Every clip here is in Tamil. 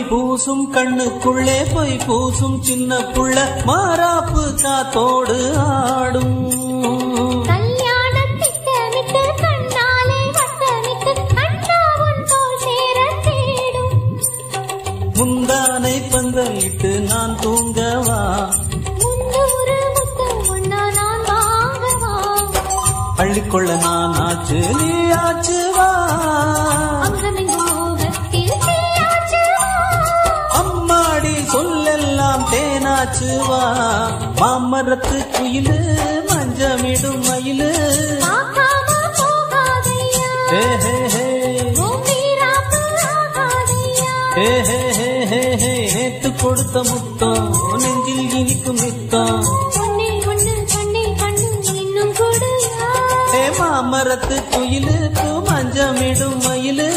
பூசும் கண்ணுக்குள்ளே போய் பூசும் சின்ன புள்ள மாறாப்பு காத்தோடு ஆடும். முந்தானை பந்தலிட்டு நான் தூங்கவா, அள்ளிக்கொள்ள நான் ஆச்சு நீ ஆச்சுவா, அம்மாடி சொல்லெல்லாம் தேனாச்சுவா. மாமரத்து குயிலு மஞ்சமிடும் மயிலு நேத்து கொடுத்த முத்தம் நெஞ்சில் இனிக்கும் நித்தம். மாமரத்து குயிலு மஞ்சமிடும் மயிலு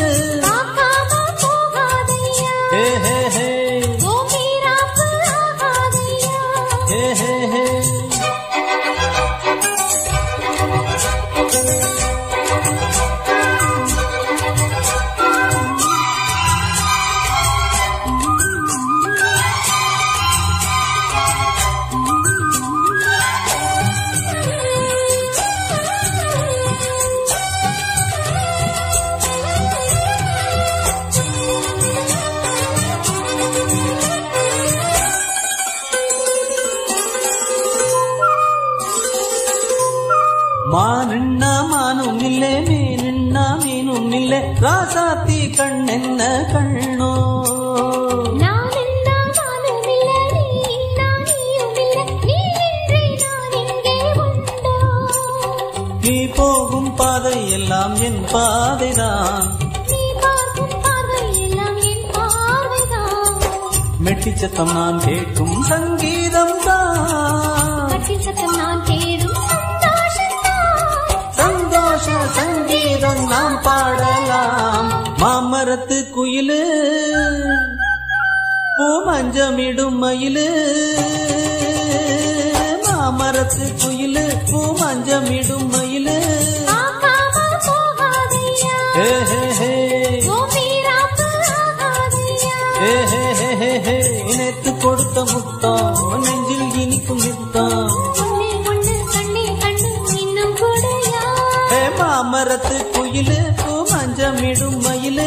மானுண்ணா மானும் இல்லே மீனுண்ணா மீனும் இல்லே ராசாத்தி கண்ணென்ன கண்ணோ. நீ போகும் பாதை எல்லாம் என் பாதைதான், மெட்டி சத்தம் நான் கேட்கும் சங்கீதம் தான், சந்தோஷ சங்கீதம் நாம் பாடலாம். மாமரத்து குயிலு பூ மஞ்சமிடும் மயிலு, மாமரத்து குயிலு பூ மஞ்சமிடும் மயிலு. நேத்து கொடுத்த முத்தம் நெஞ்சில் இனிக்கும் நித்தம். மாமரத்து குயிலு பூ மஞ்சமிடும் மயிலு.